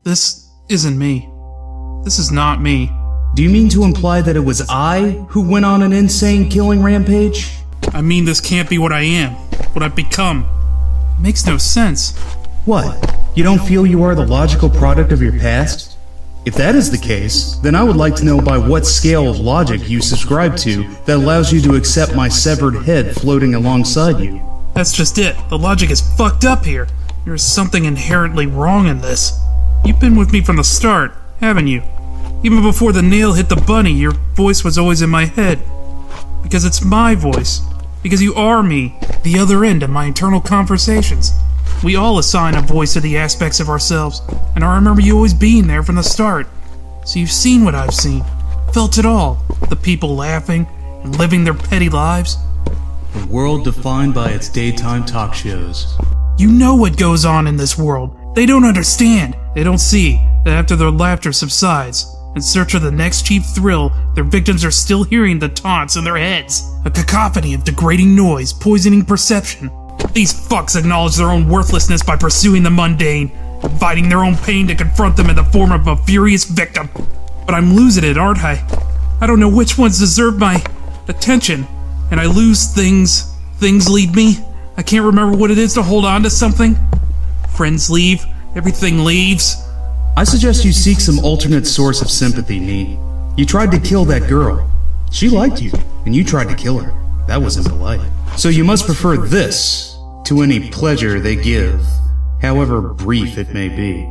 This isn't me. This is not me. Do you mean to imply that it was I who went on an insane killing rampage? I mean this can't be what I am, what I've become. It makes no sense. What? You don't feel you are the logical product of your past? If that is the case, then I would like to know by what scale of logic you subscribe to that allows you to accept my severed head floating alongside you. That's just it. The logic is fucked up here. There's something inherently wrong in this. You've been with me from the start, haven't you? Even before the nail hit the bunny, your voice was always in my head. Because it's my voice. Because you are me, the other end of my internal conversations. We all assign a voice to the aspects of ourselves, and I remember you always being there from the start. So you've seen what I've seen, felt it all. The people laughing, and living their petty lives. A world defined by its daytime talk shows. You know what goes on in this world. They don't understand. They don't see that after their laughter subsides, in search of the next cheap thrill, their victims are still hearing the taunts in their heads. A cacophony of degrading noise, poisoning perception. These fucks acknowledge their own worthlessness by pursuing the mundane, inviting their own pain to confront them in the form of a furious victim. But I'm losing it, aren't I? I don't know which ones deserve my attention, and I lose things. Things leave me. I can't remember what it is to hold on to something. Friends leave. Everything leaves. I suggest you seek some alternate source of sympathy, Neat. You tried to kill that girl. She liked you, and you tried to kill her. That wasn't polite. So you must prefer this to any pleasure they give, however brief it may be.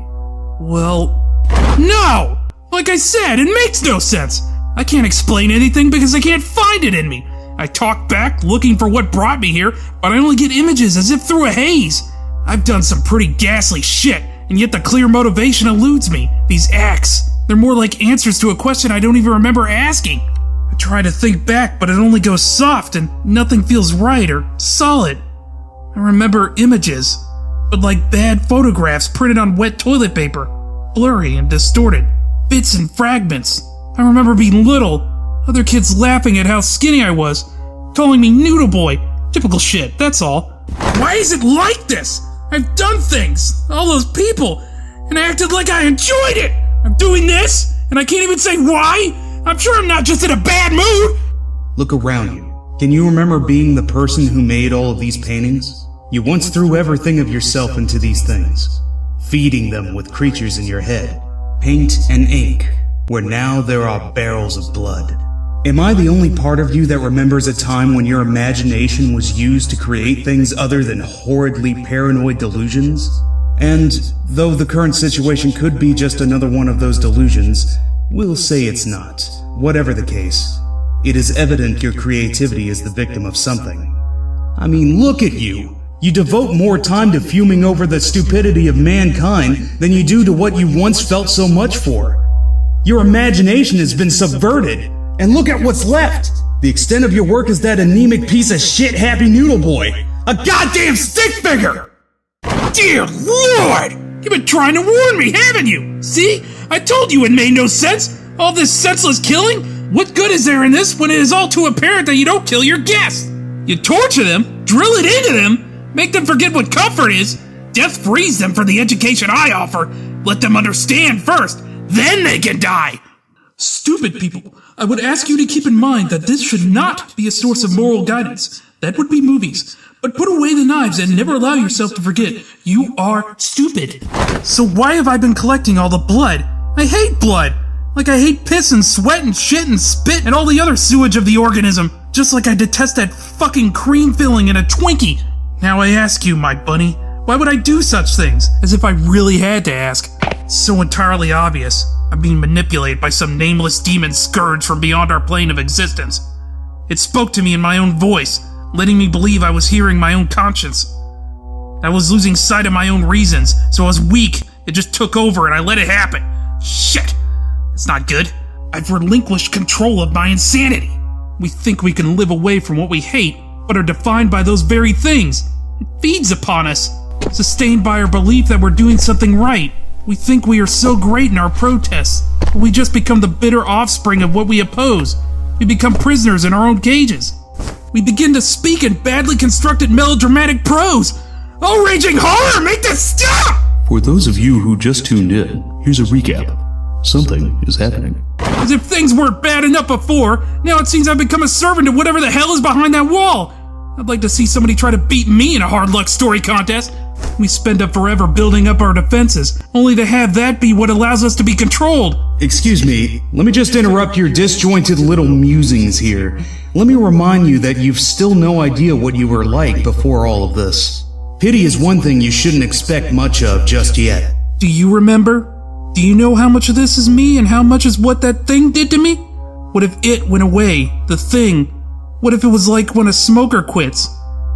Well, no! Like I said, it makes no sense. I can't explain anything because I can't find it in me. I talk back, looking for what brought me here, but I only get images as if through a haze. I've done some pretty ghastly shit, and yet the clear motivation eludes me. These acts, they're more like answers to a question I don't even remember asking. I try to think back, but it only goes soft, and nothing feels right or solid. I remember images, but like bad photographs printed on wet toilet paper, blurry and distorted, bits and fragments. I remember being little, other kids laughing at how skinny I was, calling me Noodle Boy. Typical shit, that's all. Why is it like this? I've done things, all those people, and I acted like I enjoyed it. I'm doing this, and I can't even say why. I'm sure I'm not just in a bad mood. Look around you. Can you remember being the person who made all of these paintings? You once threw everything of yourself into these things, feeding them with creatures in your head, paint and ink, where now there are barrels of blood. Am I the only part of you that remembers a time when your imagination was used to create things other than horridly paranoid delusions? And, though the current situation could be just another one of those delusions, we'll say it's not. Whatever the case, it is evident your creativity is the victim of something. I mean, look at you! You devote more time to fuming over the stupidity of mankind than you do to what you once felt so much for. Your imagination has been subverted. And look at what's left! The extent of your work is that anemic piece of shit Happy Noodle Boy! A goddamn stick figure! Dear Lord! You've been trying to warn me, haven't you? See? I told you it made no sense! All this senseless killing? What good is there in this when it is all too apparent that you don't kill your guests? You torture them, drill it into them, make them forget what comfort is. Death frees them for the education I offer. Let them understand first, then they can die! Stupid people, I would ask you to keep in mind that this should not be a source of moral guidance. That would be movies. But put away the knives and never allow yourself to forget you are stupid. So why have I been collecting all the blood? I hate blood. Like I hate piss and sweat and shit and spit and all the other sewage of the organism. Just like I detest that fucking cream filling in a Twinkie. Now I ask you, my bunny, why would I do such things? As if I really had to ask. It's so entirely obvious. I'm being manipulated by some nameless demon scourge from beyond our plane of existence. It spoke to me in my own voice, letting me believe I was hearing my own conscience. I was losing sight of my own reasons, so I was weak. It just took over and I let it happen. Shit! It's not good. I've relinquished control of my insanity. We think we can live away from what we hate, but are defined by those very things. It feeds upon us, sustained by our belief that we're doing something right. We think we are so great in our protests, but we just become the bitter offspring of what we oppose. We become prisoners in our own cages. We begin to speak in badly constructed melodramatic prose. Oh, raging horror, make this stop! For those of you who just tuned in, here's a recap. Something is happening. As if things weren't bad enough before, now it seems I've become a servant to whatever the hell is behind that wall. I'd like to see somebody try to beat me in a hard luck story contest. We spend up forever building up our defenses, only to have that be what allows us to be controlled. Excuse me, let me just interrupt your disjointed little musings here. Let me remind you that you've still no idea what you were like before all of this. Pity is one thing you shouldn't expect much of just yet. Do you remember? Do you know how much of this is me and how much is what that thing did to me? What if it went away, the thing? What if it was like when a smoker quits?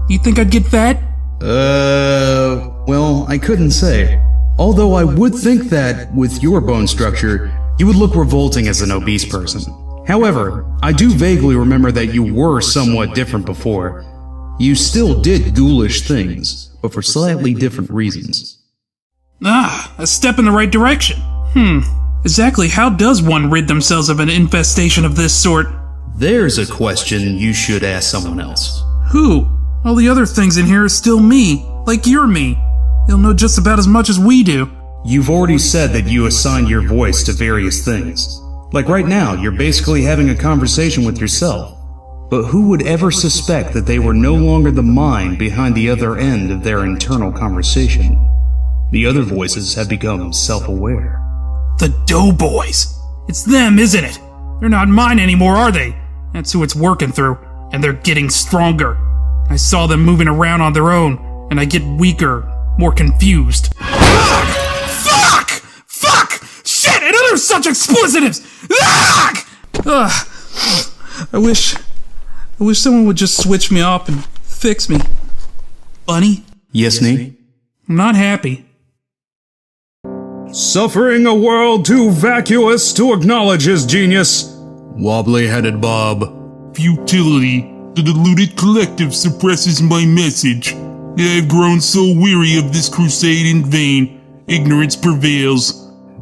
You think I'd get fat? Well, I couldn't say. Although I would think that, with your bone structure, you would look revolting as an obese person. However, I do vaguely remember that you were somewhat different before. You still did ghoulish things, but for slightly different reasons. A step in the right direction. Exactly how does one rid themselves of an infestation of this sort? There's a question you should ask someone else. Who? All the other things in here are still me, like you're me. You'll know just about as much as we do. You've already said that you assign your voice to various things. Like right now, you're basically having a conversation with yourself. But who would ever suspect that they were no longer the mind behind the other end of their internal conversation? The other voices have become self-aware. The Doughboys. It's them, isn't it? They're not mine anymore, are they? That's who it's working through, and they're getting stronger. I saw them moving around on their own, and I get weaker, more confused. Fuck! Shit, and other such explicitives! I wish someone would just switch me off and fix me. Bunny? Yes, Nee? I'm not happy. Suffering a world too vacuous to acknowledge his genius. Wobbly-headed Bob. Futility. The deluded collective suppresses my message. I have grown so weary of this crusade in vain. Ignorance prevails.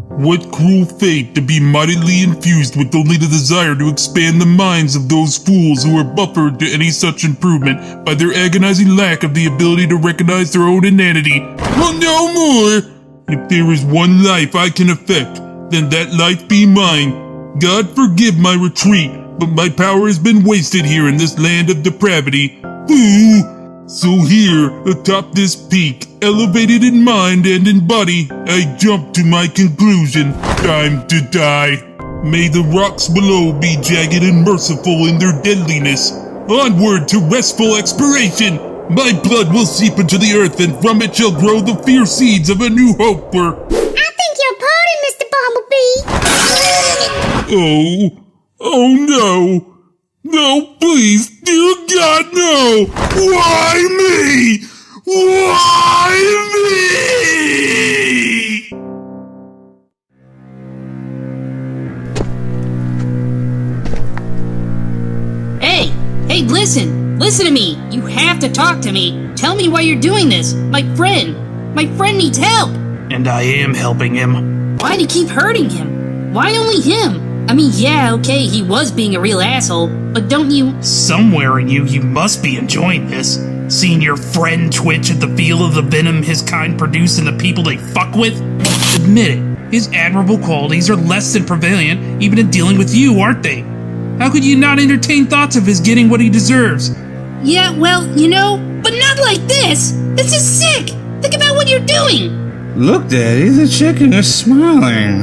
What cruel fate to be mightily infused with only the desire to expand the minds of those fools who are buffered to any such improvement by their agonizing lack of the ability to recognize their own inanity. Well, no more! If there is one life I can affect, then that life be mine. God forgive my retreat, but my power has been wasted here in this land of depravity. Ooh! So here, atop this peak, elevated in mind and in body, I jump to my conclusion. Time to die. May the rocks below be jagged and merciful in their deadliness. Onward to restful expiration. My blood will seep into the earth, and from it shall grow the fierce seeds of a new hope for... I think your pardon, Mr. Bumblebee. Oh no. No, please, dear God, no! Why me? Why me? Hey, listen to me. You have to talk to me. Tell me why you're doing this. My friend needs help. And I am helping him. Why do you keep hurting him? Why only him? I mean, yeah, okay, he was being a real asshole, but don't you... Somewhere in you must be enjoying this. Seeing your friend twitch at the feel of the venom his kind produce in the people they fuck with? Admit it, his admirable qualities are less than prevalent even in dealing with you, aren't they? How could you not entertain thoughts of his getting what he deserves? Yeah, well, but not like this! This is sick! Think about what you're doing! Look, Daddy, the chicken is smiling.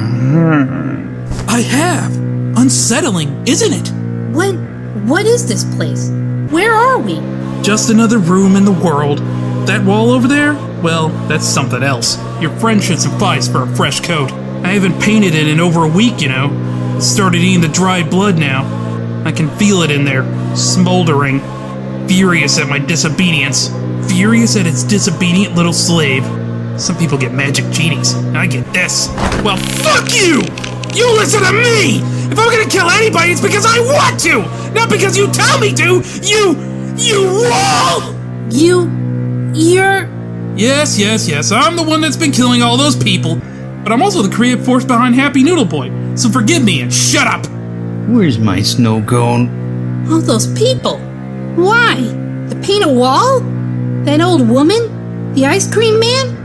I have! Unsettling, isn't it? What is this place? Where are we? Just another room in the world. That wall over there? Well, that's something else. Your friend should suffice for a fresh coat. I haven't painted it in over a week, It started eating the dried blood now. I can feel it in there, smoldering. Furious at my disobedience. Furious at its disobedient little slave. Some people get magic genies. I get this. Well, fuck you! You listen to me! If I'm gonna kill anybody, it's because I want to! Not because you tell me to! You wall! You're... Yes, I'm the one that's been killing all those people. But I'm also the creative force behind Happy Noodle Boy, so forgive me and shut up! Where's my snow cone? All those people. Why? To paint a wall? That old woman? The ice cream man?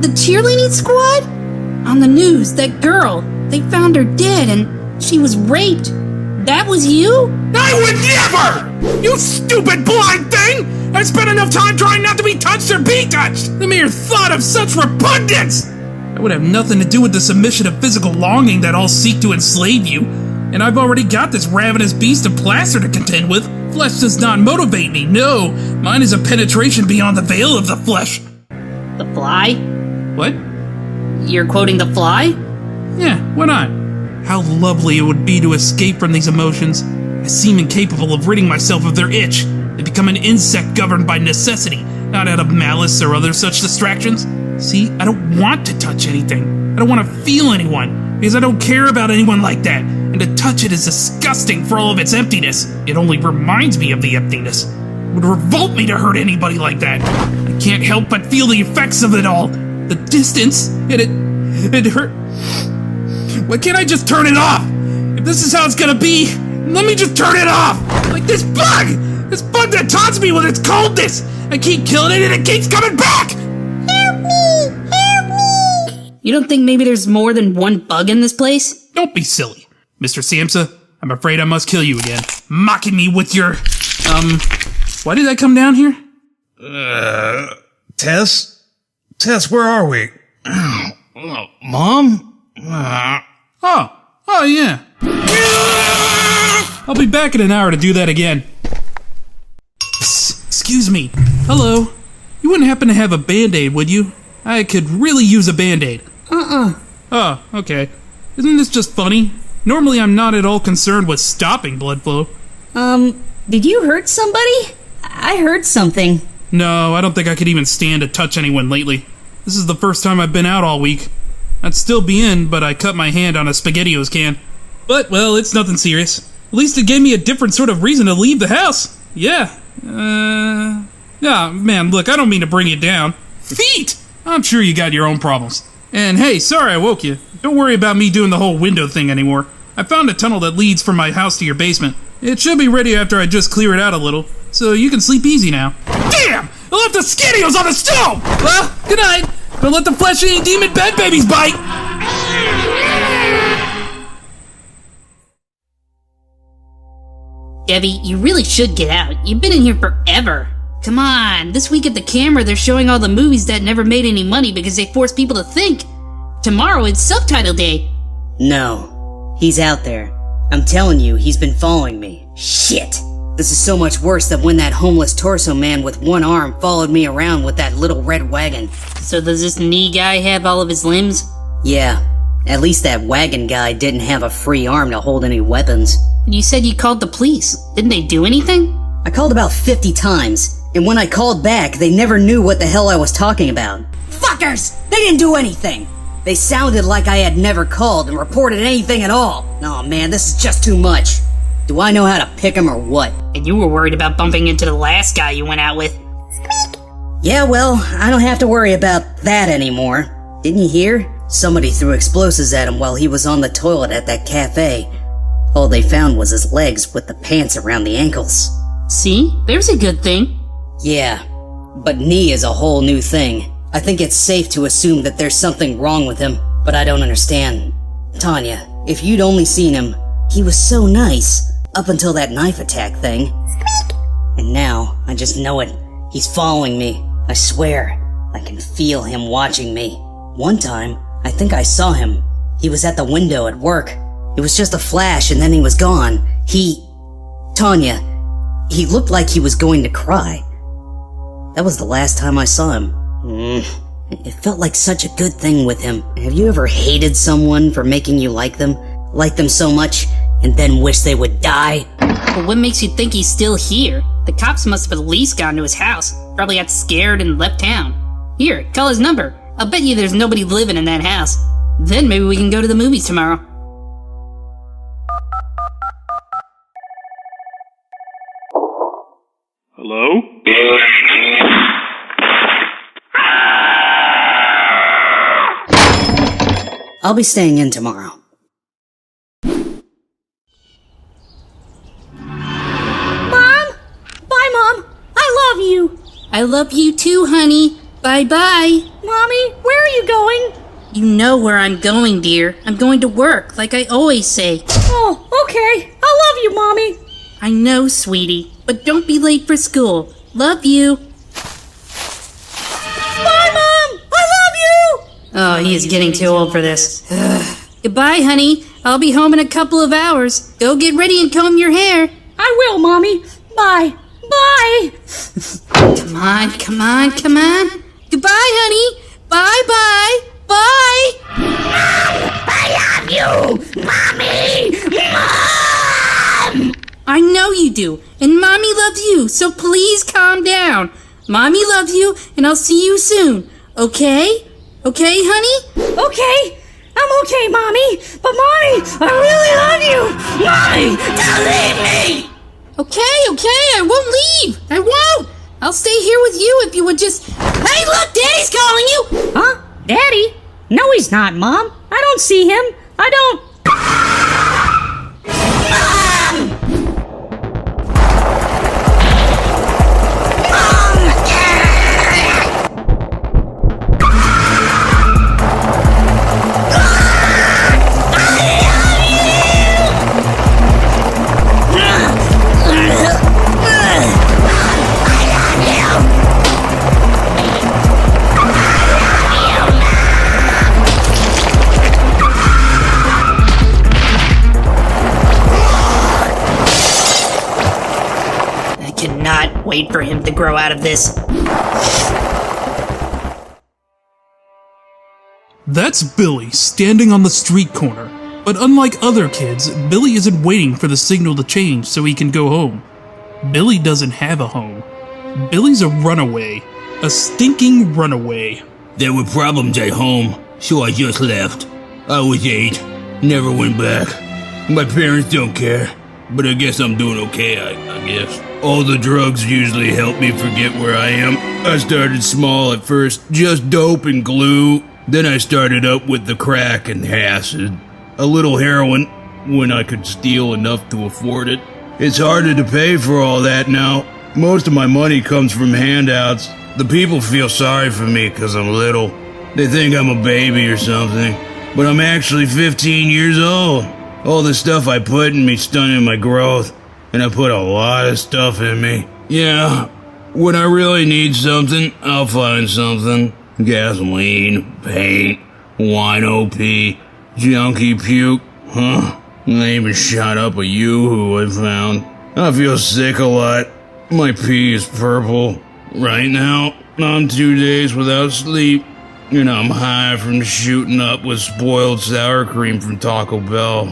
The cheerleading squad? On the news, that girl, they found her dead and she was raped. That was you? I would never! You stupid blind thing! I've spent enough time trying not to be touched or be touched! The mere thought of such repugnance! That would have nothing to do with the submission of physical longing that all seek to enslave you. And I've already got this ravenous beast of plaster to contend with. Flesh does not motivate me, no. Mine is a penetration beyond the veil of the flesh. The Fly? What? You're quoting The Fly? Yeah, why not? How lovely it would be to escape from these emotions. I seem incapable of ridding myself of their itch. They become an insect governed by necessity, not out of malice or other such distractions. See, I don't want to touch anything. I don't want to feel anyone, because I don't care about anyone like that. And to touch it is disgusting for all of its emptiness. It only reminds me of the emptiness. It would revolt me to hurt anybody like that. I can't help but feel the effects of it all. The distance, it hurt. Why can't I just turn it off? If this is how it's gonna be, let me just turn it off! Like this bug! This bug that taunts me with its coldness! I keep killing it and it keeps coming back! Help me! Help me! You don't think maybe there's more than one bug in this place? Don't be silly. Mr. Samsa, I'm afraid I must kill you again. Mocking me with your, why did I come down here? Tess? Tess, where are we? Mom? Oh, yeah. I'll be back in an hour to do that again. Excuse me. Hello. You wouldn't happen to have a Band-Aid, would you? I could really use a Band-Aid. Oh, okay. Isn't this just funny? Normally I'm not at all concerned with stopping blood flow. Did you hurt somebody? I heard something. No, I don't think I could even stand to touch anyone lately. This is the first time I've been out all week. I'd still be in, but I cut my hand on a SpaghettiOs can. But, well, it's nothing serious. At least it gave me a different sort of reason to leave the house. Yeah. Yeah, man, look, I don't mean to bring you down. Feet! I'm sure you got your own problems. And hey, sorry I woke you. Don't worry about me doing the whole window thing anymore. I found a tunnel that leads from my house to your basement. It should be ready after I just clear it out a little, so you can sleep easy now. Damn! I left the SpaghettiOs on the stove! Well, good night. Don't let the flesh-eating demon bed babies bite! Debbie, you really should get out. You've been in here forever. Come on, this week at the camera they're showing all the movies that never made any money because they forced people to think. Tomorrow it's subtitle day. No, he's out there. I'm telling you, he's been following me. Shit! This is so much worse than when that homeless torso man with one arm followed me around with that little red wagon. So does this knee guy have all of his limbs? Yeah, at least that wagon guy didn't have a free arm to hold any weapons. You said you called the police. Didn't they do anything? I called about 50 times, and when I called back, they never knew what the hell I was talking about. Fuckers! They didn't do anything! They sounded like I had never called and reported anything at all. Oh man, this is just too much. Do I know how to pick 'em or what? And you were worried about bumping into the last guy you went out with. Yeah, well, I don't have to worry about that anymore. Didn't you hear? Somebody threw explosives at him while he was on the toilet at that cafe. All they found was his legs with the pants around the ankles. See? There's a good thing. Yeah, but knee is a whole new thing. I think it's safe to assume that there's something wrong with him, but I don't understand. Tanya, if you'd only seen him, he was so nice, up until that knife attack thing. And now, I just know it. He's following me. I swear, I can feel him watching me. One time, I think I saw him. He was at the window at work. It was just a flash and then he was gone. Tanya, he looked like he was going to cry. That was the last time I saw him. It felt like such a good thing with him. Have you ever hated someone for making you like them so much, and then wish they would die? But what makes you think he's still here? The cops must have at least gone to his house. Probably got scared and left town. Here, call his number. I'll bet you there's nobody living in that house. Then maybe we can go to the movies tomorrow. Hello? I'll be staying in tomorrow. Mom? Bye, Mom. I love you. I love you too, honey. Bye-bye. Mommy, where are you going? You know where I'm going, dear. I'm going to work, like I always say. Oh, okay. I love you, Mommy. I know, sweetie, but don't be late for school. Love you. Bye, Mom! I love you! Oh, he is getting too old for this. Goodbye, honey. I'll be home in a couple of hours. Go get ready and comb your hair. I will, Mommy. Bye. Bye! Come on, come on, come on. Goodbye, honey. Bye-bye. Bye! I love you! Mommy! Mom! I know you do, and Mommy loves you, so please calm down. Mommy loves you, and I'll see you soon, okay? Okay, honey? Okay. I'm okay, Mommy. But, Mommy, I really love you! Mommy! Don't leave me! Okay, I won't leave. I won't. I'll stay here with you if you would just... Hey, look, Daddy's calling you! Huh? Daddy? No, he's not, Mom. I don't see him. I don't... Cannot wait for him to grow out of this. That's Billy standing on the street corner. But unlike other kids, Billy isn't waiting for the signal to change so he can go home. Billy doesn't have a home. Billy's a runaway. A stinking runaway. There were problems at home, so I just left. I was 8, never went back. My parents don't care, but I guess I'm doing okay, I guess. All the drugs usually help me forget where I am. I started small at first, just dope and glue. Then I started up with the crack and acid. A little heroin, when I could steal enough to afford it. It's harder to pay for all that now. Most of my money comes from handouts. The people feel sorry for me because I'm little. They think I'm a baby or something. But I'm actually 15 years old. All the stuff I put in me stunted my growth. And I put a lot of stuff in me. Yeah, when I really need something, I'll find something. Gasoline, paint, wino pee, junkie puke. Huh? I even shot up a yoo-hoo I found. I feel sick a lot. My pee is purple. Right now, I'm 2 days without sleep. And I'm high from shooting up with spoiled sour cream from Taco Bell.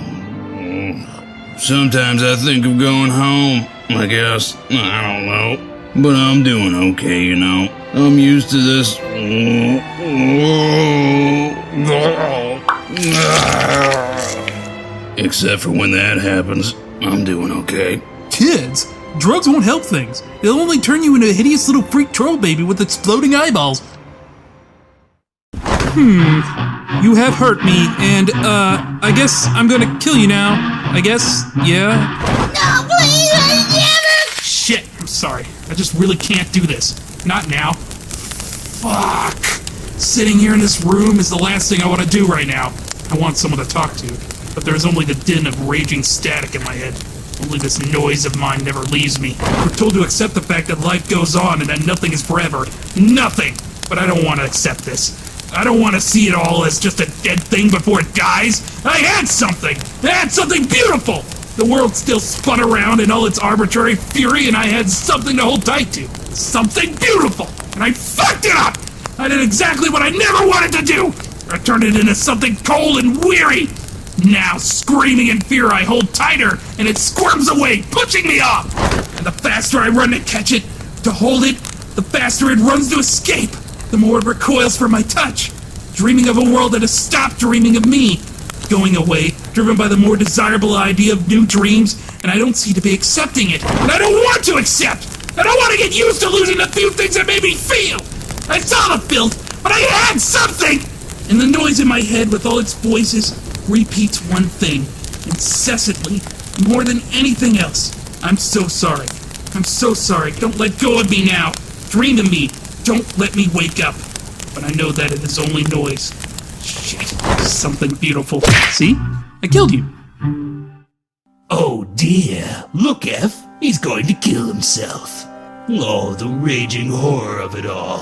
Sometimes I think of going home, I guess. I don't know. But I'm doing okay, you know. I'm used to this. Except for when that happens, I'm doing okay. Kids, drugs won't help things. They'll only turn you into a hideous little freak troll baby with exploding eyeballs. You have hurt me, and, I guess I'm gonna kill you now. I guess, yeah? No, please, never! Shit, I'm sorry. I just really can't do this. Not now. Fuck. Sitting here in this room is the last thing I want to do right now. I want someone to talk to, but there's only the din of raging static in my head. Only this noise of mine never leaves me. We're told to accept the fact that life goes on and that nothing is forever. Nothing! But I don't want to accept this. I don't want to see it all as just a dead thing before it dies. I had something! I had something beautiful! The world still spun around in all its arbitrary fury, and I had something to hold tight to. Something beautiful! And I fucked it up! I did exactly what I never wanted to do! I turned it into something cold and weary! Now, screaming in fear, I hold tighter, and it squirms away, pushing me off! And the faster I run to catch it, to hold it, the faster it runs to escape! The more it recoils from my touch, dreaming of a world that has stopped dreaming of me, going away, driven by the more desirable idea of new dreams, and I don't seem to be accepting it, and I don't want to accept! I don't want to get used to losing the few things that made me feel! I saw the filth, but I had something! And the noise in my head with all its voices repeats one thing, incessantly, more than anything else. I'm so sorry. I'm so sorry. Don't let go of me now. Dream of me. Don't let me wake up. but I know that it is only noise. Shit, something beautiful. See? I killed you. Oh dear, look, F, he's going to kill himself. Oh, the raging horror of it all.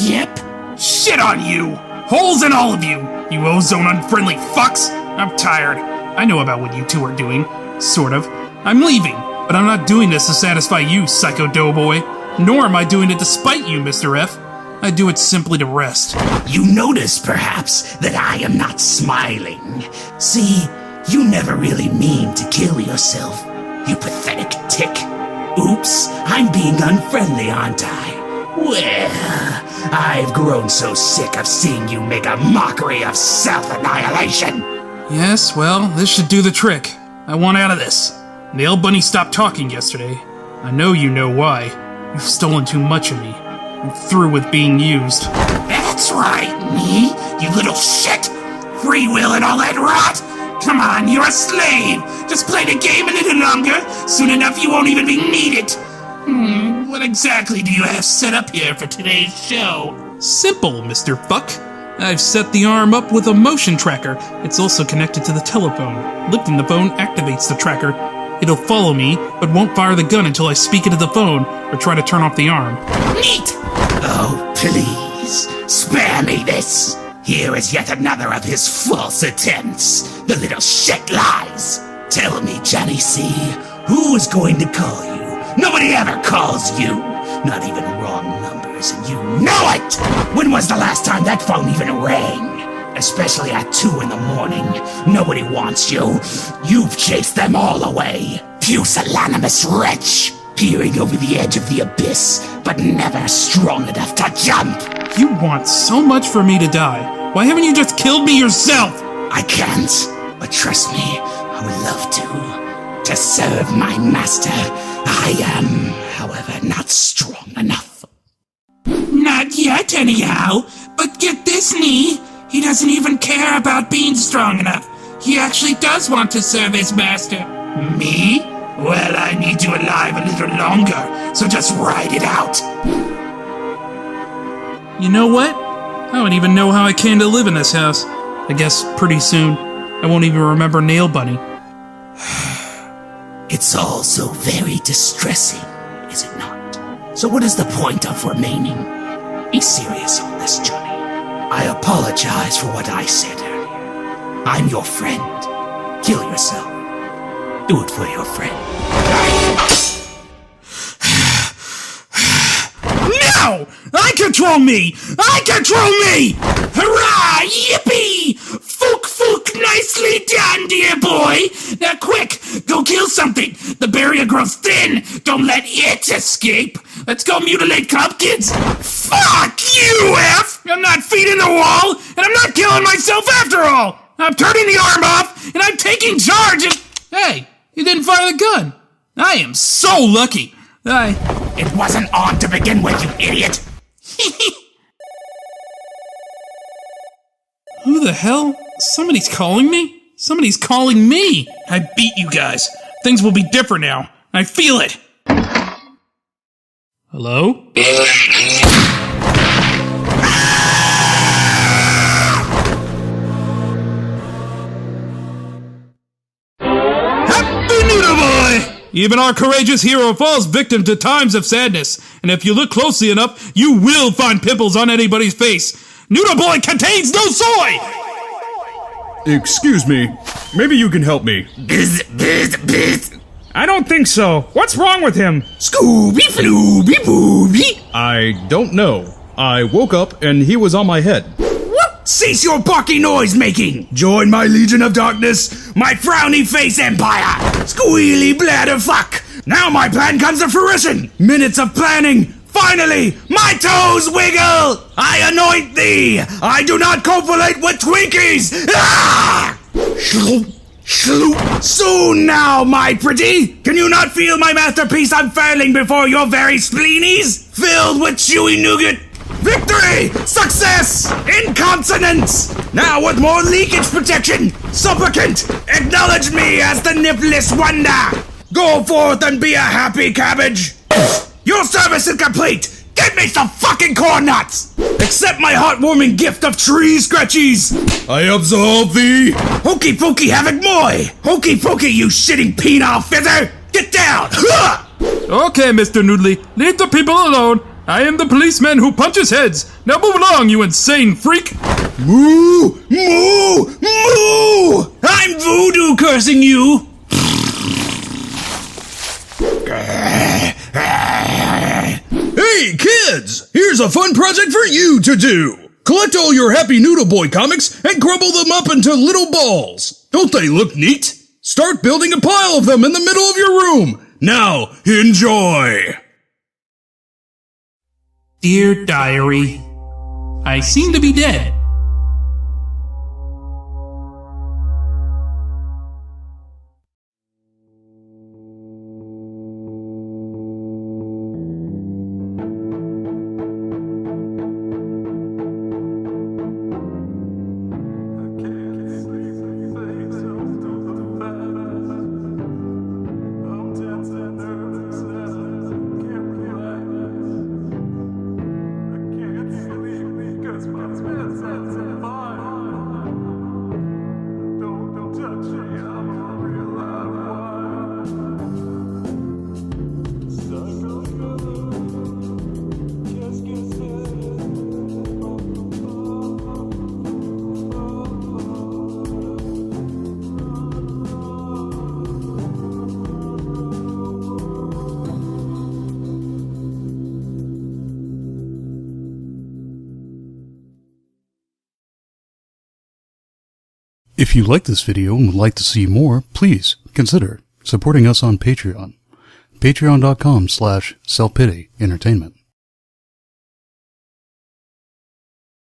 Yep. Shit on you! Holes in all of you! You ozone unfriendly fucks! I'm tired. I know about what you two are doing. Sort of. I'm leaving, but I'm not doing this to satisfy you, Psycho Doughboy. Nor am I doing it to spite you, Mr. F. I do it simply to rest. You notice, perhaps, that I am not smiling. See, you never really mean to kill yourself, you pathetic tick. Oops, I'm being unfriendly, aren't I? Well, I've grown so sick of seeing you make a mockery of self-annihilation. Yes, well, this should do the trick. I want out of this. Nail Bunny stopped talking yesterday. I know you know why. You've stolen too much of me. I'm through with being used. That's right, me, you little shit! Free will and all that rot! Come on, you're a slave! Just play the game a little longer. Soon enough you won't even be needed. What exactly do you have set up here for today's show? Simple, Mr. Fuck. I've set the arm up with a motion tracker. It's also connected to the telephone. Lifting the phone activates the tracker. It'll follow me, but won't fire the gun until I speak into the phone or try to turn off the arm. Neat! Oh, please, spare me this. Here is yet another of his false attempts. The little shit lies. Tell me, Johnny C, who is going to call you? Nobody ever calls you. Not even wrong numbers, and you know it! When was the last time that phone even rang? Especially at 2 in the morning. Nobody wants you. You've chased them all away. Pusillanimous wretch! Peering over the edge of the abyss, but never strong enough to jump. You want so much for me to die. Why haven't you just killed me yourself? I can't, but trust me, I would love to. To serve my master. I am, however, not strong enough. Not yet, anyhow. But get this, Nee. He doesn't even care about being strong enough. He actually does want to serve his master. Me? Well, I need you alive a little longer, so just ride it out. You know what? I don't even know how I came to live in this house. I guess pretty soon, I won't even remember Nail Bunny. It's all so very distressing, is it not? So what is the point of remaining? Be serious on this, Johnny. I apologize for what I said earlier. I'm your friend. Kill yourself. Do it for your friend. No! I control me! I control me! Hurrah! Yippee! Fook, nicely done, dear boy! Now quick, go kill something! The barrier grows thin! Don't let it escape! Let's go mutilate cop kids! Fuck you, F! I'm not feeding the wall, and I'm not killing myself after all! I'm turning the arm off, and I'm taking charge and... Hey, you didn't fire the gun! I am so lucky! It wasn't on to begin with, you idiot! Who the hell? Somebody's calling me? Somebody's calling me! I beat you guys. Things will be different now. I feel it. Hello? Happy Noodle Boy! Even our courageous hero falls victim to times of sadness, and if you look closely enough, you will find pimples on anybody's face. Noodle Boy contains no soy! Excuse me. Maybe you can help me. Bzz. I don't think so. What's wrong with him? Scooby-Flooby Booby! I don't know. I woke up and he was on my head. Cease your barky noise making! Join my Legion of Darkness, my frowny face empire! Squealy bladder fuck! Now my plan comes to fruition! Minutes of planning! Finally, my toes wiggle! I anoint thee! I do not copulate with Twinkies! Ah! Shloop, shloop. Soon now, my pretty! Can you not feel my masterpiece unfurling before your very spleenies? Filled with chewy nougat! Victory! Success! Incontinence! Now with more leakage protection! Supplicant! Acknowledge me as the nipless wonder! Go forth and be a happy cabbage! Your service is complete! Get me me some fucking corn nuts! Accept my heartwarming gift of tree scratchies! I absolve thee! Hokey pokey havoc moi! Hokey pokey, you shitting penile fizzer! Get down! Okay, Mr. Noodly, leave the people alone. I am the policeman who punches heads. Now move along, you insane freak. Moo! Moo! Moo! I'm voodoo cursing you! Hey, kids! Here's a fun project for you to do! Collect all your Happy Noodle Boy comics and crumble them up into little balls. Don't they look neat? Start building a pile of them in the middle of your room. Now, enjoy! Dear Diary, I seem to be dead. If you like this video and would like to see more, please consider supporting us on Patreon. Patreon.com/selfpity entertainment.